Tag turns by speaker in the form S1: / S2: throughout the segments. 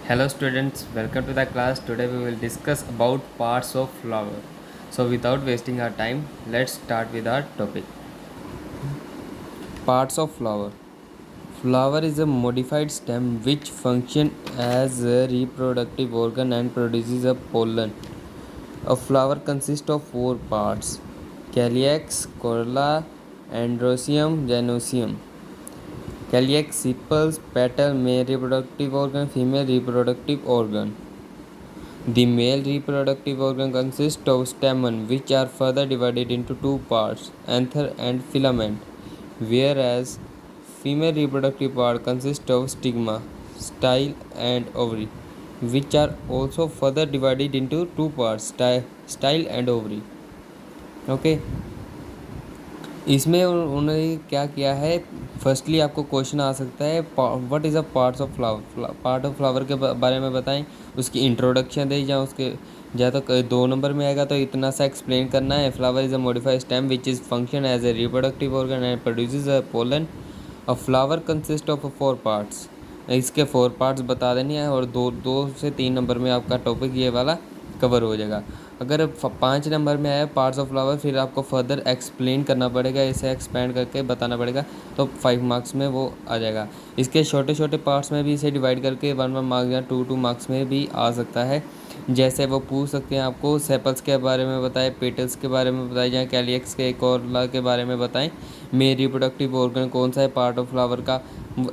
S1: Hello students, welcome to the class. Today we will discuss about parts of flower. So without wasting our time, let's start with our topic. Parts of flower. Flower is a modified stem which function as a reproductive organ and produces a pollen. A flower consists of four parts: calyx, corolla, androecium, gynosium. Calyx, sepals, petal, male reproductive organ, female reproductive organ. The male reproductive organ consists of stamen, which are further divided into two parts, anther and filament, whereas female reproductive part consists of stigma, style and ovary, which are also further divided into two parts, style and ovary. Okay. इसमें उन्होंने क्या किया है, firstly आपको question आ सकता है what is a parts of flower, part of flower के बारे में बताएं, उसकी इंट्रोडक्शन दें, या उसके या तो 2 नंबर में आएगा तो इतना सा एक्सप्लेन करना है। Flower is a modified stem which is function as a reproductive organ and produces a pollen. A flower consist of 4 parts, इसके 4 पार्ट्स बता देनी है और 2 से 3 नंबर में आपका टॉपिक ये वाला कवर हो जाएगा। अगर 5 नंबर में आया पार्ट्स ऑफ फ्लावर, फिर आपको फर्दर एक्सप्लेन करना पड़ेगा, इसे एक्सपेंड करके बताना पड़ेगा, तो 5 मार्क्स में वो आ जाएगा। इसके छोटे छोटे पार्ट्स में भी इसे डिवाइड करके 1 1 मार्क्स या 2 2 मार्क्स में भी आ सकता है। जैसे वो पूछ सकते हैं आपको सेपल्स के बारे में बताएं, पेटल्स के बारे में बताएं, या कैलियक्स के कॉर्ला के बारे में बताएं, मेन रिप्रोडक्टिव ऑर्गन कौन सा है पार्ट ऑफ फ्लावर का।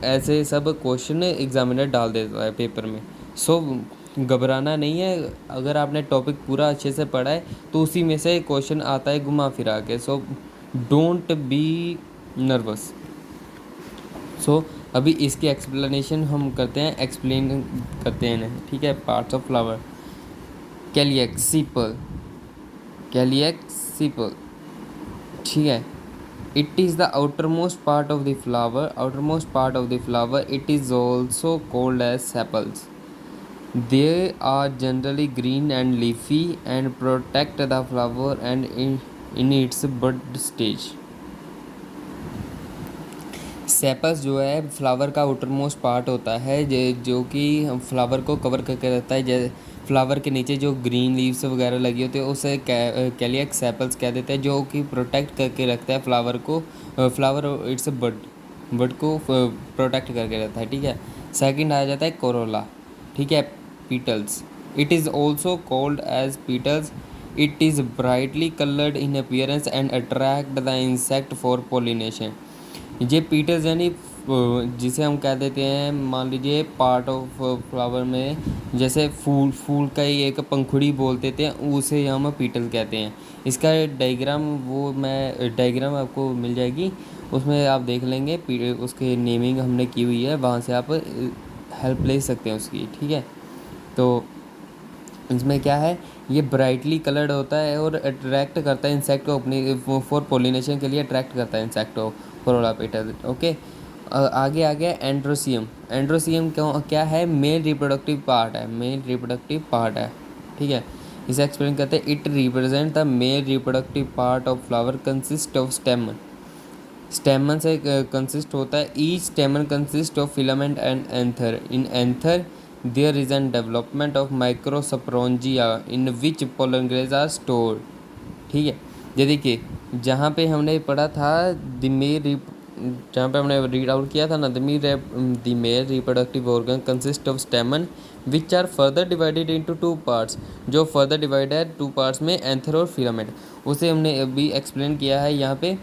S1: ऐसे सब क्वेश्चन एग्जामिनर डाल देता है पेपर में। सो घबराना नहीं है, अगर आपने टॉपिक पूरा अच्छे से पढ़ा है तो उसी में से क्वेश्चन आता है घुमा फिरा के। So don't be nervous. So अभी इसकी एक्सप्लेनेशन हम करते हैं, एक्सप्लेन करते हैं इन्हें, ठीक है। Parts of flower. Calyx, sepal, calyx, sepal, ठीक है। It is the outermost part of the flower, outermost part of the flower, it is also called as sepals. They are generally green and leafy and protect the flower and in its bud stage. Sepals जो है flower का outer most part होता है, जो कि flower को cover करके रहता है। जैसे फ्लावर के नीचे जो ग्रीन लीव्स वगैरह लगी होती है उसे कैलियक्स सेपल्स कह देते हैं, जो कि प्रोटेक्ट करके रखता है फ्लावर को। फ्लावर इट्स बड को प्रोटेक्ट करके रखता है, ठीक है। सेकंड आ जाता है कोरोला, ठीक है, petals. It is also called as petals. It is brightly colored in appearance and attract the insect for pollination. ये petals यानी जिसे हम कह देते हैं, मान लीजिए पार्ट ऑफ फ्लावर में, जैसे फूल का ही एक पंखुड़ी बोल देते हैं, उसे हम पेटल कहते हैं। इसका डायग्राम वो मैं डायग्राम आपको मिल जाएगी, उसमें आप देख लेंगे, उसके नेमिंग हमने की हुई है, वहाँ से आप हेल्प ले सकते हैं उसकी, ठीक है। तो इसमें क्या है, ये ब्राइटली कलर्ड होता है और अट्रैक्ट करता है इंसेक्ट को अपनी फॉर पोलिनेशन के लिए अट्रैक्ट करता है इंसेक्ट को, कोरोला पेटल, ओके। आगे आ गया एंड्रोसियम। एंड्रोसियम क्या है, मेल रिप्रोडक्टिव पार्ट है, मेल रिप्रोडक्टिव पार्ट है, ठीक है। इसे एक्सप्लेन करते हैं। It represent the male reproductive part of flower consist of stamen, stamen से कंसिस्ट होता है। Each stamen consist of filament and anther. In anther there is an development of microsporangia in which pollen grains are stored, ठीक है। ये देखिए, जहाँ पे हमने पढ़ा था जहाँ पे हमने रीड आउट किया था ना, the male reproductive organ consist of stamen which are further divided into 2 parts. जो फर्दर डिवाइड है 2 पार्ट्स में, एंथर और फिलामेंट, उसे हमने अभी एक्सप्लेन किया है यहाँ पे।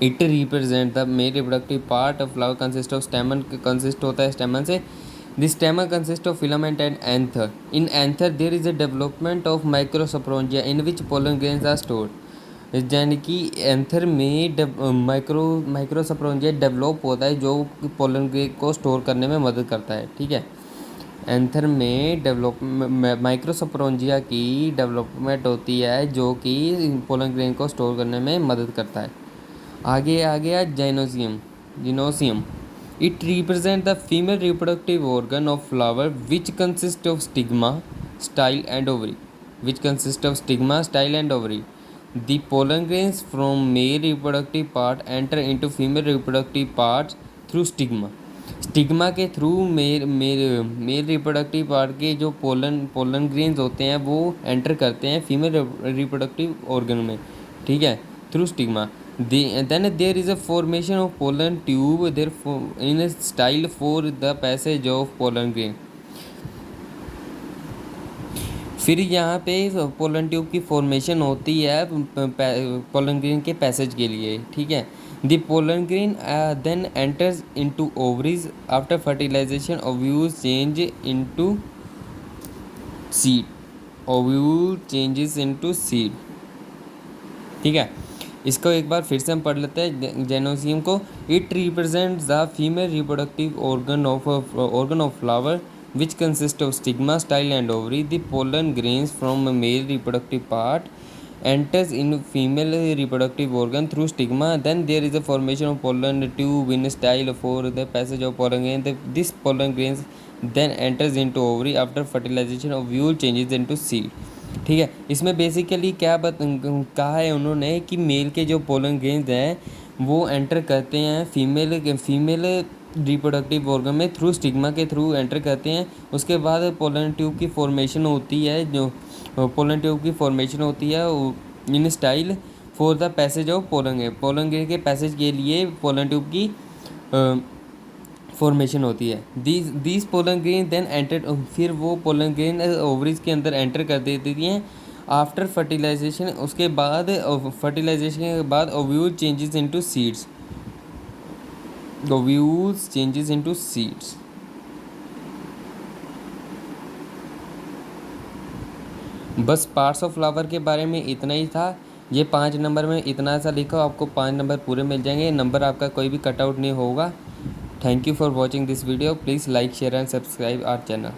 S1: It represent the male reproductive part of flower consist of stamen, consist होता है स्टेमन से। This stamen consist of filament and anther. In anther there is a development of microsporangia in which pollen grains are stored. यानी कि anther में microsporangia develop होता है, जो pollen grain को स्टोर करने में मदद करता है, ठीक है। एंथर में डेवलप माइक्रोस्पोरेंजिया की डेवलपमेंट होती है, जो कि पोलन ग्रेन को स्टोर करने में मदद करता है। आगे आ गया gynoecium, gynoecium. It represent the female reproductive organ of flower which consist of stigma, style and ovary, which consist of stigma, style and ovary. The pollen grains from male reproductive part enter into female reproductive parts through stigma. Stigma के through mail reproductive part के जो pollen grains होते हैं वो enter करते हैं female reproductive organ में, ठीक है, through stigma. Then there is a formation of pollen tube there in style for the passage of pollen grain. फिर यहाँ पे पोलन ट्यूब की फॉर्मेशन होती है पोलन ग्रेन के पैसेज के लिए, ठीक है। The pollen grain then enters into ovaries after fertilisation, ovule change into seed, ovule changes into seed, ठीक है। इसको एक बार फिर से हम पढ़ लेते हैं जेनोसियम को। It represents the female reproductive organ of flower which consists of stigma, style and ovary. The pollen grains from a male reproductive part enters in female reproductive organ through stigma. Then there is a formation of pollen tube in style for the passage of pollen grain. This pollen grains then enters into ovary after fertilization, ovule changes into seed, ठीक है। इसमें basically क्या कहा है उन्होंने कि mail के जो पोलन ग्रेन्स हैं वो एंटर करते हैं फीमेल रिप्रोडक्टिव ऑर्गन में थ्रू स्टिग्मा के थ्रू एंटर करते हैं। उसके बाद पोलन ट्यूब की फॉर्मेशन होती है, जो पोलन ट्यूब की फॉर्मेशन होती है in style for the passage of pollen grain के पैसेज के लिए पोलन ट्यूब की फॉर्मेशन होती है। These pollen grain then enter, फिर वो पोलन ग्रेन ओवरीज के अंदर एंटर कर देती हैं आफ्टर फर्टिलाइजेशन। उसके बाद फर्टिलाइजेशन के बाद ovule changes into seeds, ovules changes into seeds. बस पार्ट्स ऑफ फ्लावर के बारे में इतना ही था। ये 5 नंबर में इतना सा लिखो, आपको 5 नंबर पूरे मिल जाएंगे, नंबर आपका कोई भी कट आउट नहीं होगा। Thank you for watching this video. Please like share and subscribe our channel.